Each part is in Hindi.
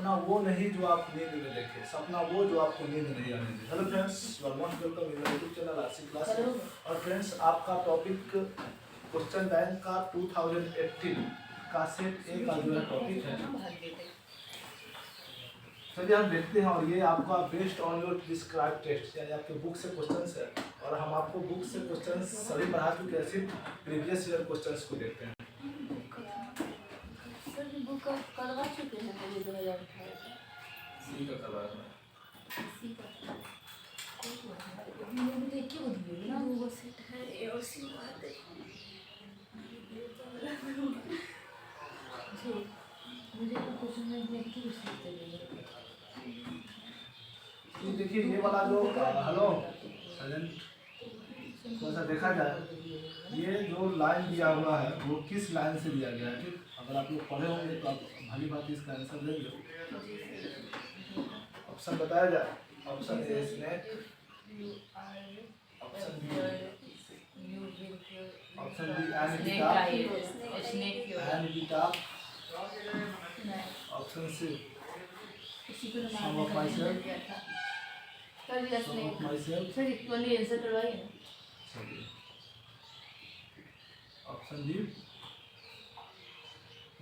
सपना वो नहीं जो आप नींद में देखे, सपना वो जो आपको नींद नहीं आने दे। Hello friends, you are most welcome in YouTube channel RC class. और फ्रेंड्स, आपका टॉपिक क्वेश्चन बैंक का 2018 का सेट ए का जो है टॉपिक है। चलिए हम देखते हैं। और ये आपका based on your describe test, यानी आपके बुक से क्वेश्चंस है। और हम आपको बुक से क्वेश्चंस सभी पढ़ा चुके हैं, सिर्फ प्रीवियस ईयर क्वेश्चंस को देखते हैं। बुक करवा चुके हैं पहले 2018 सी का करवा रहा है। सी का मैंने देख के बोली ना वो सेट है ए और सी बात है जो मुझे तो क्वेश्चन में देख के उसी तरह ये देखिए, ये वाला जो हेलो साइलेंट थोड़ा सा देखा जाए, ये जो लाइन दिया हुआ है वो किस लाइन से दिया गया है। ठीक, अगर आप लोग पढ़े होंगे तो आप भली बात इसका आंसर देंगे। ऑप्शन बताया जाए। Option A snake, option B Anita, option C some of my self, some of my self, sir equally answer करवाइए ना। चलिए ऑप्शन डी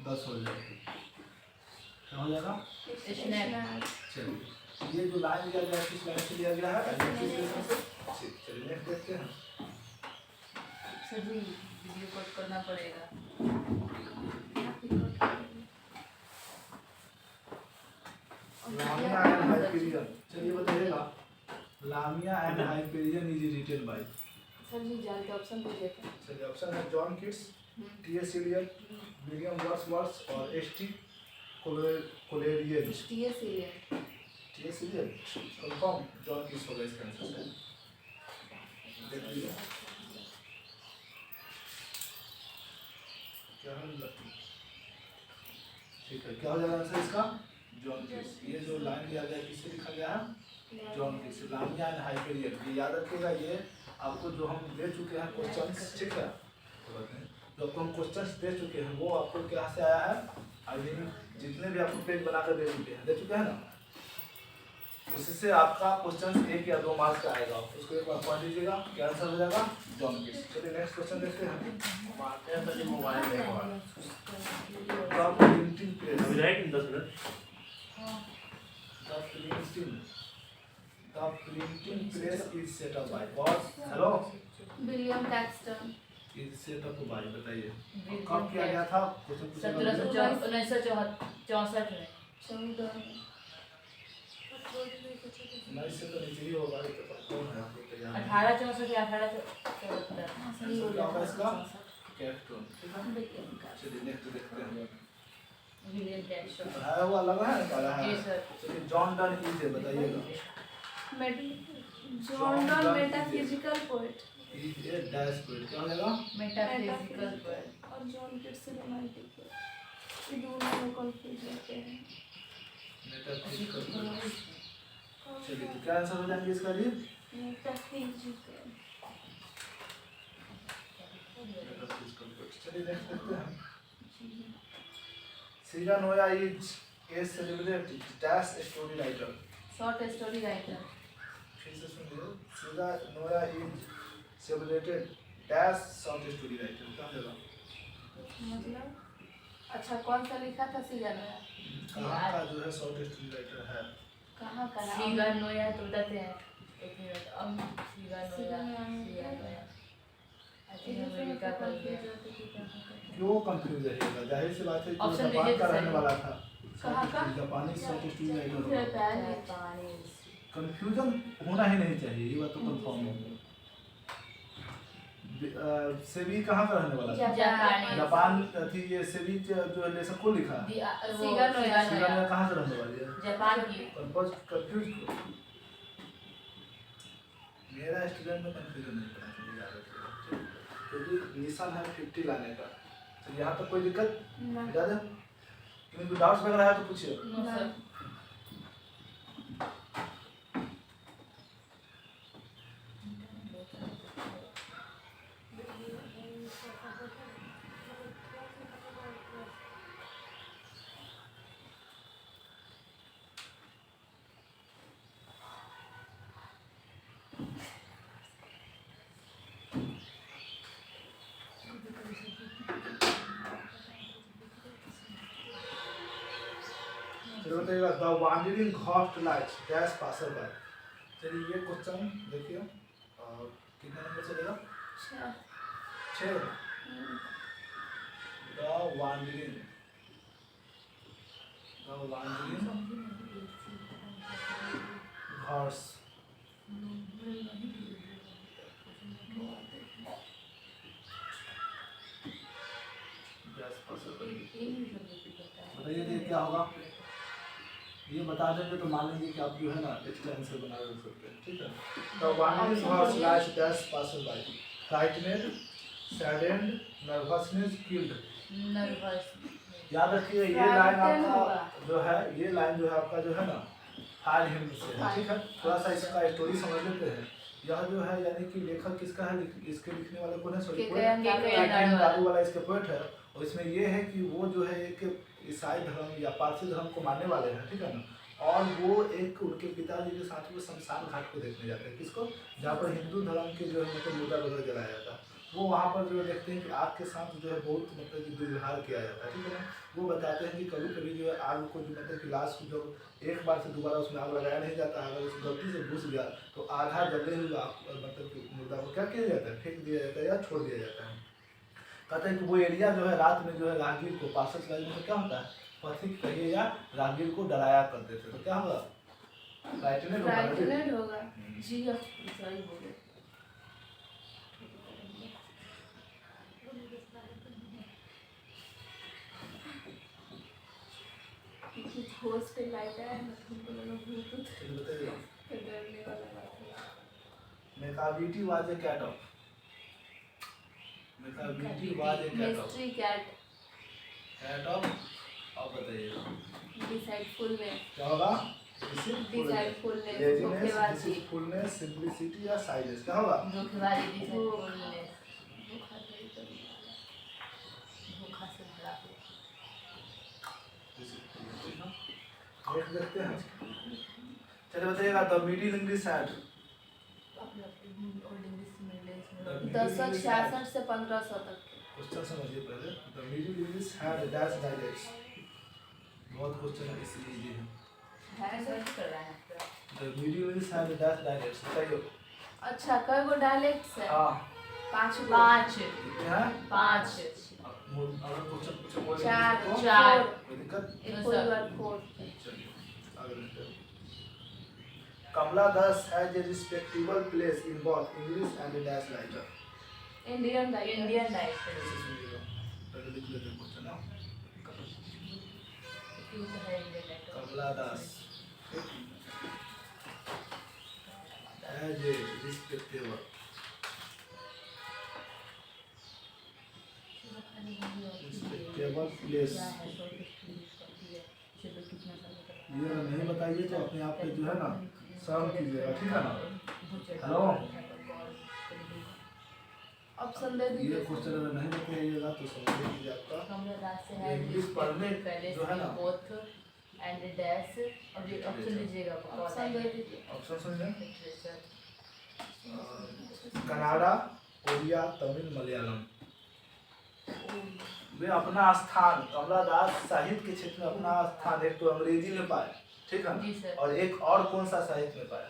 10 हो जाएगा। क्या हो जाएगा? चलिए, ये जो लाइन दिया गया है किस लाइन से दिया गया है? चलिए नेक्स्ट देखते हैं। सर जी वीडियो कॉल करना पड़ेगा। लामिया एंड हाइपेरियन, चलिए बताइएगा, Lamia and Hyperion is written by. Sir ji जानते ऑप्शन दीजिए। चलिए ऑप्शन है John Keats, T S. Eliot, William Wordsworth और S T. Coleridge. T S. Eliot, T S. Eliot confirm John Keats होगा इसका आंसर। देख लीजिए क्या है, ठीक है। क्या हो जाएगा आंसर इसका? John Keats. ये जो लाइन दिया गया किससे लिखा गया है? John kits. लामिया एंड हाइपेरियन, ये याद रखिएगा। ये आपको जो हम दे चुके हैं क्वेश्चंस, ठीक है, जो आपको हम क्वेश्चंस दे चुके हैं वो आपको क्या से आया है? आई मीन जितने भी आपको पेज बनाकर दे चुके हैं ना, उससे आपका क्वेश्चन 1 या 2 मार्क्स का आएगा। उसको एक बार पढ़ लीजिएगा, क्या आंसर हो जाएगा? John Keats. चलिए नेक्स्ट क्वेश्चन देखते हैं। मारते हैं तो मोबाइल देखो तो प्रिंटिंग प्रेस अभी रहेगी 10 minute. The printing press is set up by what? Hello? William Caxton. Is set up by, बताइए कब किया गया था? 1964 में। 19 से तो नीचे ही होगा। ये तो कौन है आपको तैयार? 1864 या 1874। सही होगा इसका कैप्टन। ठीक है, चलिए नेक्स्ट देखते हैं। विलियम कैक्सटन पढ़ाया हुआ लगा है, पढ़ा है। जी सर। चलिए जॉन डन इज, बताइएगा। John Donne metaphysical poet. Is a dash poet. क्या हो जाएगा? Metaphysical poet. और जॉन किट्स रोमांटिक पोएट। ये दोनों में कंफ्यूज होते हैं। Metaphysical poet. चलिए तो क्या आंसर हो जाएगा इसका? लिए मेटाफिजिकल। चलिए नेक्स्ट देखते हैं। सीरा Noah is a celebrity dash story writer. Short story writer. फिर से सुनिए, सीरा Noah is celebrated dash short story writer. क्या होगा? मतलब अच्छा कौन सा लिखा था सीगा नोया? कहाँ का जो है शॉर्ट स्टोरी राइटर है? कहाँ का? सीगा नोया तो बताते हैं। एक मिनट, अब सीगा नोया अमेरिका का गया। क्यों कंफ्यूज रहेगा? जाहिर सी बात है, जो ऑप्शन जापान दीजिए का तो रहने सही। वाला था। कहाँ का? जापानी शॉर्ट स्टोरी राइटर होगा। जापानी। कंफ्यूजन होना ही नहीं चाहिए, ये बात तो कंफर्म है। सेबी कहाँ का रहने वाला था? जापान थी। ये सेबी जो है लेसन को लिखा है। सीगा नोया कहाँ से रहने वाली है? जापान की। कंफ्यूज मेरा स्टूडेंट में कंफ्यूजन नहीं करना चाहिए, याद रखिएगा, क्योंकि निशान है 50 लाने का। तो यहाँ तक कोई दिक्कत बता दें? कोई डाउट्स वगैरह है तो पूछिए। No sir. फिर बताइएगा the wandering ghost lights dash passer by. चलिए ये क्वेश्चन देखिए कितना नंबर चलेगा? 6। द वांडरिंग हॉर्स बताइए ये क्या होगा? ये बता देंगे तो मान लेंगे कि आप जो है ना एक्स्ट्रा आंसर बना रख सकते हैं, ठीक है। The wandering horse lights dash passer by, frightened, saddened, nervousness, killed. Nervous. याद रखिए ये लाइन आपका जो है, ये लाइन जो है आपका जो है ना हाल हिम से है, ठीक है। थोड़ा सा इसका स्टोरी समझ लेते हैं। यह जो है यानी कि लेखक किसका है, इसके लिखने वाले कौन है? सॉरी दारू वाला इसके पोएट है। और इसमें ये है कि वो जो है एक ईसाई धर्म या पारसी धर्म को मानने वाले हैं, ठीक है ना। और वो एक उनके पिताजी के साथ वो शमशान घाट को देखने जाते हैं, किसको? जहाँ पर हिंदू धर्म के जो है मतलब मुर्दा वगैरह जलाया जाता है। वो वहाँ पर जो देखते हैं कि आग के साथ जो है बहुत मतलब कि दुर्व्यवहार किया जाता है, ठीक है ना। वो बताते हैं कि कभी कभी जो है आग को जो मतलब कि लाश को जब एक बार से दोबारा उसमें आग लगाया नहीं जाता है, अगर उस गलती से घुस गया तो आधा जले हुए मतलब कि मुर्दा को क्या किया जाता है? फेंक दिया जाता है या छोड़ दिया जाता है। कहते हैं कि वो एरिया जो है रात में जो है राहगीर को पार्षद लाइन में क्या होता है, पथिक कहिए या राहगीर को डराया करते थे। तो क्या होगा? फ्राइटनेड होगा जी। सही बोले। होश पे लाइट है ना, तुमको लगा भूत डरने वाला बात है। Macavity was a cat of, Macavity was a cat of, mystery cat. Cat of. अब बताइएगा डिसाइडफुलनेस। क्या होगा? डिसाइडफुलनेस, लेजीनेस, धोखेबाजी। डिसीटफुलनेस, सिंपलिसिटी या साइलेंस। क्या होगा? धोखेबाजी, डिसाइडफुलनेस, धोखा से भरा हुआ। देख देखते हैं। चलिए बताइएगा द मिडिल इंग्लिश हैड, दशक 66 से 1500 तक। क्वेश्चन समझिए पहले। The middle English had dash dialects. बहुत क्वेश्चन है इसलिए इजी है। सर्च कर रहा है। The middle English had dash dialects. बताइए। अच्छा कई गो डायलेक्ट्स है? हां 5 गो। 5 कितने हैं? 5 अगर क्वेश्चन पूछे बोले 4 तो 4 कोई दिक्कत? एक कोई बार 4। चलिए आगे बढ़ते हैं। Kamala Das has a respectable place in both English and dash writer. Indian dialect. Indian diet. पहले लिख लेते हैं क्वेश्चन ना। Kamala Das has a respectable place. ये नहीं बताइए तो अपने आप पे जो है ना शर्म कीजिएगा, ठीक है ना। हेलो, ऑप्शन दे ये दीजिए। क्वेश्चन अगर नहीं बताइएगा तो समझ लीजिए आपका इंग्लिश पढ़ने जो है ना। बोथ एंड डैश और ये ऑप्शन दीजिएगा। ऑप्शन दे दीजिए। ऑप्शन सुनिए। कन्नड़ा, ओडिया, तमिल, मलयालम। वे अपना स्थान कमला दास साहित्य के क्षेत्र में अपना स्थान एक तो अंग्रेजी में पाए, ठीक है जी सर। और एक और कौन सा साहित्य में पाए?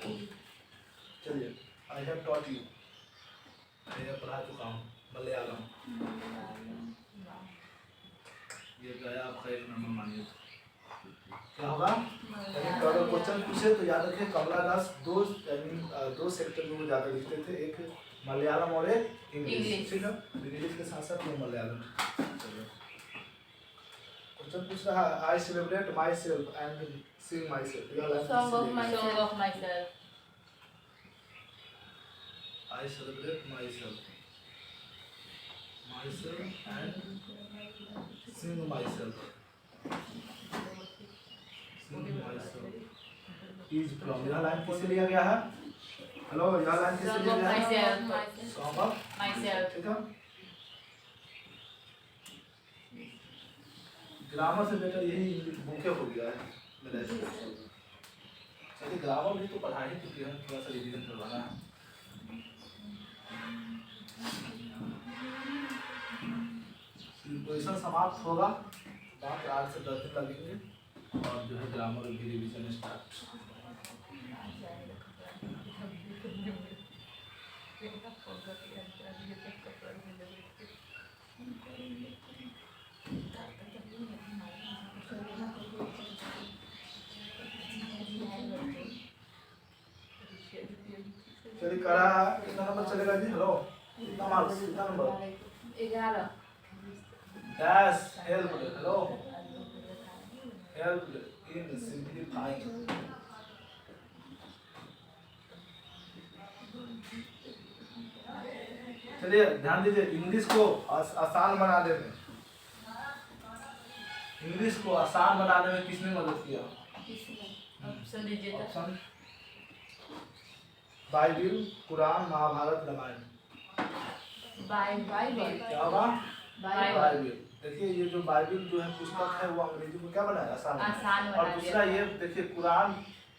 चलिए आई हैव टॉट यू, मैं पढ़ा चुका हूँ मलयालम। ये गया आपका 1 नंबर मानिए। क्या होगा? अगर क्वेश्चन पूछे तो याद रखिए कमला दास दो सेक्टर में वो ज़्यादा लिखते थे, एक मलयालम और एक इंग्लिश, ठीक है। इंग्लिश के साथ साथ वो मलयालम। क्वेश्चन पूछ रहा है I celebrate my self and Singh my self. Song of my myself. I celebrate myself and sing myself. Sing myself is from, यह लाइन किससे लिया गया है? हेलो, यह लाइन किससे लिया गया है? Song of myself. ठीक है। ग्रामर से बेटर यही मुख्य हो गया है मेरे हिसाब से। चलिए ग्रामर भी तो पढ़ा ही चुके हैं, थोड़ा सा रिवीजन करवाना है। क्वेश्चन समाप्त होगा, 8 से 10 दिन लगेंगे। और जो है ग्रामर की रिवीजन स्टार्ट। चलिए करा कितना नंबर चलेगा जी? हेलो कितना मार्क्स, कितना number? 11 dash help, hello help in simplifying. चलिए ध्यान दीजिए, इंग्लिश को आसान बनाने में, इंग्लिश को आसान बनाने में किसने मदद किया? ऑप्शन दीजिए तो। ऑप्शन बाइबिल, कुरान, महाभारत, रामायण। बाइबल क्या होगा? बाइबल। बाइबिल। देखिए ये जो बाइबिल जो है पुस्तक है वो अंग्रेजी को क्या बनाया? आसान आसान बनाया। और बना दूसरा दिया। ये देखिए कुरान,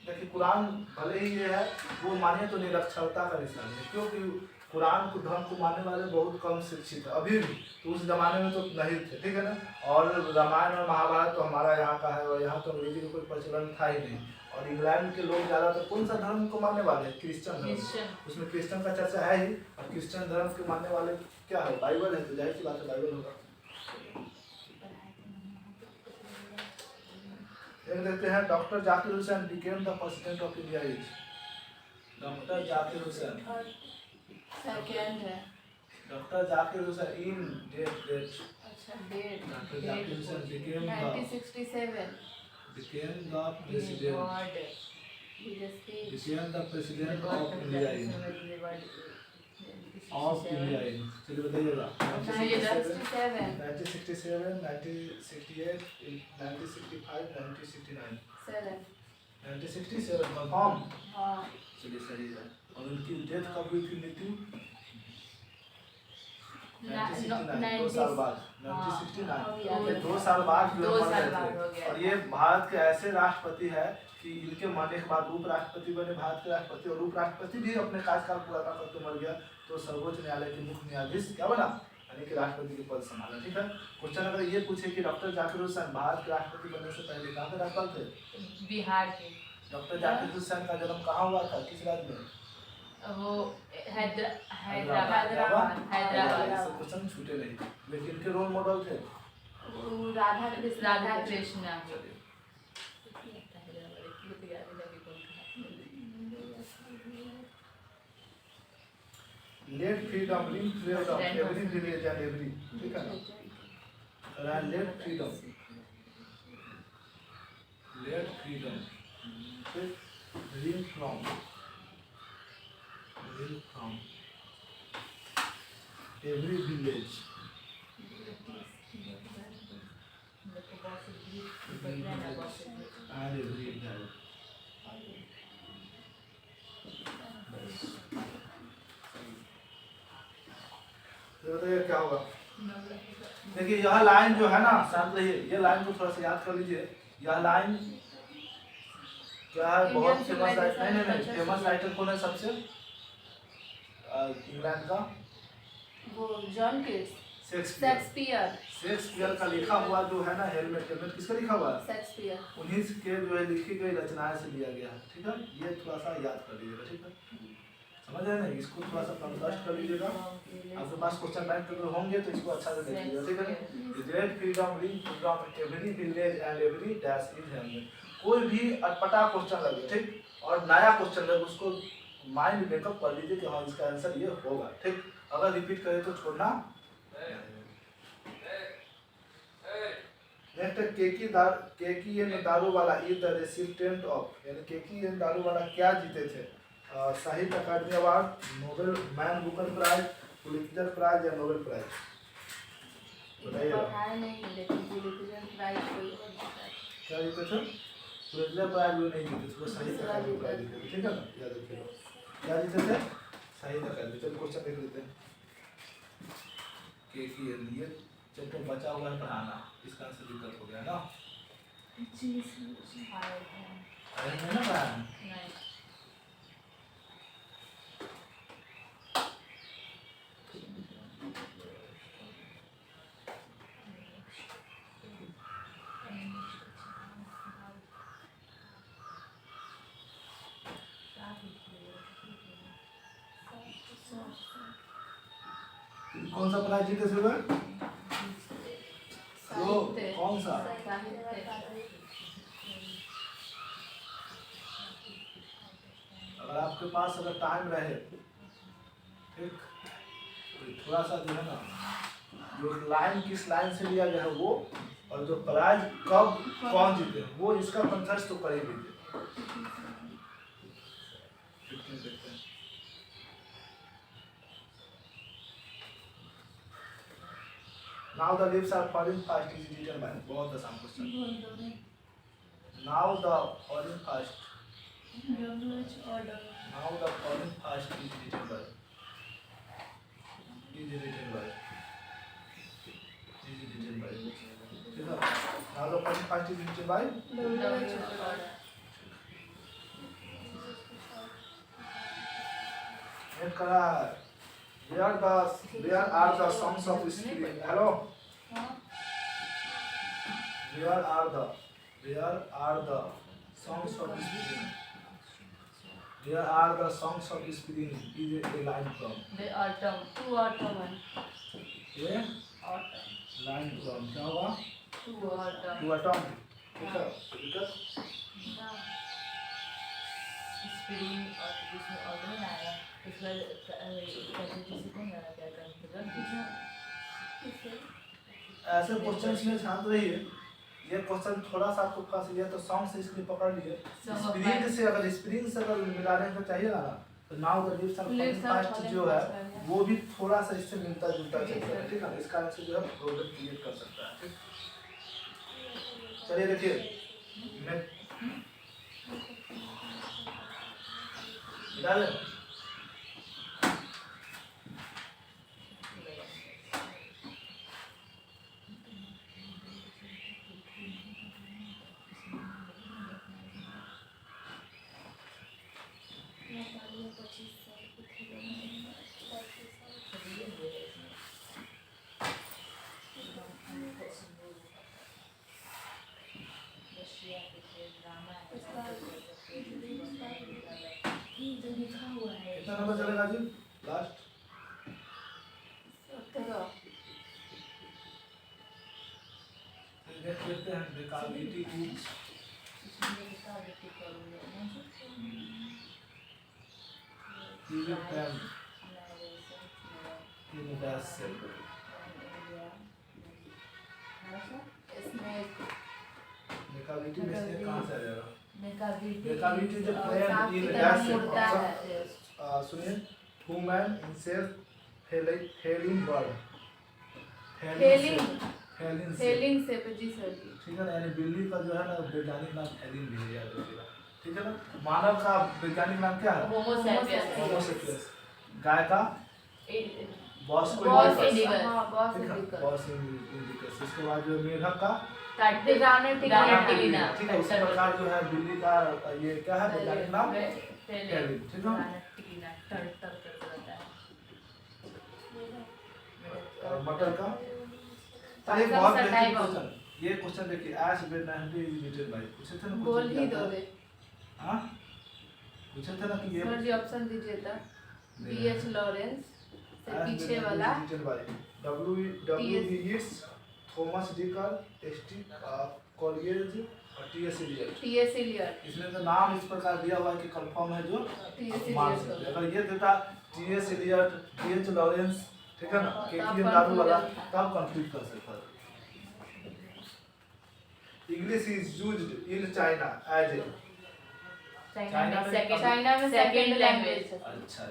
देखिए कुरान भले ही ये है वो मानिए तो निरक्षरता का निशान है, क्योंकि कुरान को धर्म को मानने वाले बहुत कम शिक्षित है अभी भी, तो उस जमाने में तो नहीं थे, ठीक है ना। और रामायण और महाभारत तो हमारा यहाँ का है, और यहाँ तो अंग्रेजी का कोई प्रचलन था ही नहीं। और इंग्लैंड के लोग ज़्यादातर कौन सा धर्म को मानने वाले हैं? क्रिश्चियन धर्म। उसमें क्रिश्चियन का चर्चा है ही, और क्रिश्चियन धर्म के मानने वाले क्या है? बाइबल है, तो जाहिर सी बात है बाइबल होगा। एक देखते हैं, doctor Zakir Hussain became the president of India is. Doctor Zakir Hussain, second है। Doctor Zakir Hussain in date अच्छा date doctor Zakir Hussain became 1967 the president, became the president of India in, of India in। चलिए बताइएगा। 1967 1967, 1968, 1965, 1969। 1967 कंफर्म। हाँ चलिए सही है। और उनकी डेथ कब हुई थी? मृत्यु 1969, 2 साल बाद। 1969 2 साल बाद जो दो मर साल गए बाद थे। हो गया। और ये भारत के ऐसे राष्ट्रपति है कि इनके मरने के बाद उपराष्ट्रपति बने भारत के राष्ट्रपति, और उपराष्ट्रपति भी अपने कार्यकाल पूरा करके मर गया, तो सर्वोच्च न्यायालय के मुख्य न्यायाधीश क्या बना? यानी कि राष्ट्रपति के पद संभाला। ठीक है। क्वेश्चन अगर ये पूछे कि डॉक्टर जाकिर हुसैन भारत के राष्ट्रपति बनने से पहले कहाँ के राज्यपाल थे? बिहार के। डॉक्टर जाकिर हुसैन का जन्म कहाँ हुआ था? किस राज्य में? वो हैदराबाद। ऐसे क्वेश्चन छूटे नहीं। लेकिन इनके रोल मॉडल थे Radha Krishna. Radha Krishna. Let freedom ring freedom every village and every, ठीक है ना। Let freedom ring from every village and every guide. बताइए क्या होगा? देखिए यह लाइन जो है ना, शांत रहिए, ये लाइन को थोड़ा सा याद कर लीजिए। यह लाइन क्या है? बहुत फेमस राइटर, नहीं फेमस राइटर कौन है सबसे? इंग्लैंड का वो जॉन कीट्स। शेक्सपियर का लिखा हुआ जो है ना हेलमेट, हेलमेट किसका लिखा हुआ है? शेक्सपियर। उन्हीं के जो है लिखी गई रचनाएं से लिया गया है, ठीक है। ये थोड़ा सा याद कर लीजिएगा, ठीक है। समझ रहे हैं? इसको थोड़ा सा कंट्रास्ट कर लीजिएगा। आपके पास क्वेश्चन बैंक अगर होंगे तो इसको अच्छा से देख लीजिएगा, ठीक है। Great freedom ring from every village and every dash is helmet. कोई भी अटपटा क्वेश्चन लगे, ठीक, और नया क्वेश्चन लगे, उसको माइंड मेकअप कर लीजिए कि हाँ इसका आंसर ये होगा, ठीक। अगर रिपीट करें तो छोड़ना। नेक्स्ट केकी एंड दारू वाला इज द रेसिपिएंट ऑफ, यानी केकी एंड दारू वाला क्या जीते थे? Sahitya Akademi award, Nobel man Booker prize, Pulitzer prize या नोबेल प्राइज? बताइएगा। क्या जीते थे? पुलित्जर प्राइज वो नहीं जीते थे, वो साहित्य अकादमी प्राइज जीते थे, ठीक है ना, याद रखिएगा। क्या जीते थे? साहित्य अकादमी। चलो क्वेश्चन देख लेते हैं। केकी एंड ये चैप्टर बचा हुआ है पढ़ाना, इसका आंसर दिक्कत हो गया ना। अरे मैं ना पढ़ाना कौन सा प्राइज जीते सिल्वर? वो साहित्य। कौन सा? अगर आपके पास अगर टाइम रहे, ठीक, तो थोड़ा सा जो है ना, जो लाइन किस लाइन से लिया गया है वो, और जो प्राइज कब कौन जीते वो, इसका कंटेस्ट तो कर ही लीजिए। Now the leaves are falling fast is written by, बहुत आसान question. Now the falling fast, now the falling fast is written by, is written by, is written by, ठीक है? Now the falling fast is written by, एक करा, where are the songs of spring? Hello? Where are the songs of spring? Where are the songs of spring? Is a line from. The autumn, two autumn and ये autumn, line from क्या हुआ? two autumn. To atom. ठीक है? because स्प्रिंग और इसमें autumn में आया, इस बार कैसे किसी को मेरा क्या करना ऐसे क्वेश्चंस में शांत रहिए। ये क्वेश्चन थोड़ा सा आपको फंस गया तो सॉन्ग से इसलिए पकड़ लिए। स्प्रिंग से अगर मिलाने को चाहिए ना, तो now the leaves are fast जो है वो भी थोड़ा सा इससे मिलता जुलता चलता है, ठीक है? इस कारण से जो है प्रॉब्लम क्रिएट कर सकता है, ठीक? चलिए देखिए, मैं डाल कितना नंबर चलेगा जी? लास्ट 17। देख लेते हैं बेकाबिलिटी की टीवी फैन इन दैट से बेकाबिलिटी में से कहां से आ जाएगा? बेकाबिलिटी जो फैन इन दैट से सुनिए, वुमन इंसेल्फ हेलिंग बर्ड, हेलिंग से जी सर जी। ठीक है ना? यानी बिल्ली का जो है ना वैज्ञानिक नाम हेलिंग भी है, याद रखिएगा, ठीक है ना? मानव का वैज्ञानिक नाम क्या है? होमो सेपियंस। गाय का बॉस इंडिकस। Bos indicus. इसके बाद जो मेढक का टिलिना। ठीक है? उसी प्रकार जो है बिल्ली का ये क्या है वैज्ञानिक नाम? हेलिंग, ठीक है? मटर का ये बहुत बेहतरीन क्वेश्चन। ये क्वेश्चन देखिए, एश बेनहटी इज रिटन बाय, पूछे थे ना? बोल ही दो दे। हां पूछे थे ना कि ये सर जी ऑप्शन दीजिए था। बीएच लॉरेंस से पीछे वाला written by W it's Thomas Dekker ST Coleridge और टीएस इलियट। इसमें तो नाम इस प्रकार दिया हुआ है कि कंफर्म है जो टीएस मान इलियट। सकते हैं। अगर ये देता टीएस इलियट, बीएच लॉरेंस, ठीक है ना, केटीएम दारू वाला, तब कंफ्यूज कर सकता है। English is used in China as a China में सेकंड लैंग्वेज। अच्छा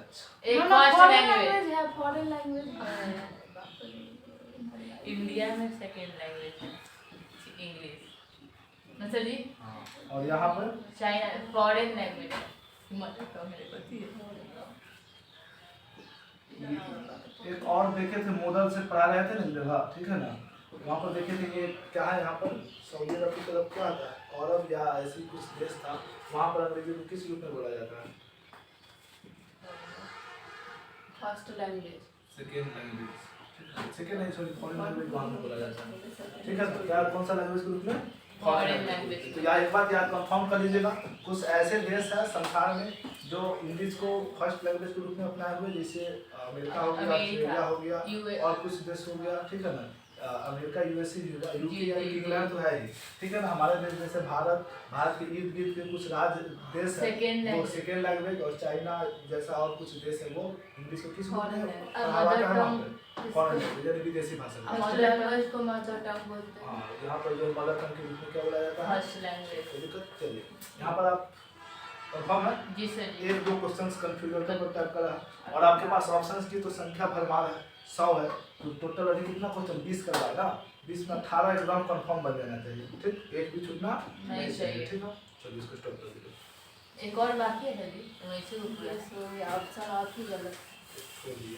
एक no, first foreign language language है, फॉरेन लैंग्वेज है। इंडिया में सेकंड लैंग्वेज है इंग्लिश। मतलब जी हाँ, और यहाँ पर चाइना फॉरेन लैंग्वेज है। मतलब तो मेरे को थी। एक और देखे थे, मॉडल से पढ़ा रहे थे ना जगह, ठीक है ना? वहाँ पर देखे थे ये क्या है, यहाँ पर सऊदी अरब की तरफ क्या आता है, अरब या ऐसी कुछ देश था, वहाँ पर अंग्रेजी को किस रूप में बोला जाता है? First language. Second language. Second नहीं, सॉरी, फॉरेन लैंग्वेज वहाँ पे बोला जाता है, ठीक है? तो क्या कौन सा लैंग्वेज के रूप में? Foreign language. तो यार एक बात याद कंफर्म कर लीजिएगा, कुछ ऐसे देश है संसार में जो इंग्लिश को फर्स्ट लैंग्वेज के रूप में अपनाए हुए, जैसे अमेरिका हो गया, अमेरिका, ऑस्ट्रेलिया हो गया यूए- और कुछ देश हो गया, ठीक है ना। अमेरिका, यूएसए, यूके जी, यानी जी, इंग्लैंड तो है ही, ठीक है ना। हमारे देश जैसे भारत के इर्द गिर्द के कुछ राज्य देश है Second वो language। सेकेंड लैंग्वेज, और चाइना जैसा और कुछ देश है वो इंग्लिश को किस रूप में Foreign language। पढ़ावा मदर का है वहाँ टंग पे फॉरेन लैंग्वेज यानी विदेशी भाषा। मदर लैंग्वेज को मदर टंग बोलते हैं। हाँ, यहाँ पर जो मदर टंग के रूप में क्या बोला जाता है, फर्स्ट लैंग्वेज। कोई दिक्कत। चलिए यहाँ पर आप कंफर्म है, जी सर जी। एक दो क्वेश्चंस कंफ्यूजन का टाइप करा है, और आपके पास ऑप्शंस की तो संख्या भरमार है, 100 है, तो टोटल अभी कितना क्वेश्चन 20 करवाए ना, 20 में 18 एकदम कंफर्म बन जाना चाहिए, ठीक, एक भी छूटना नहीं चाहिए। ठीक है। चलिए इसको स्टॉप कर दीजिए, एक और बाकी है सर जी, वैसे हो गया। ऑप्शन और भी गलत। छोड़ दिए।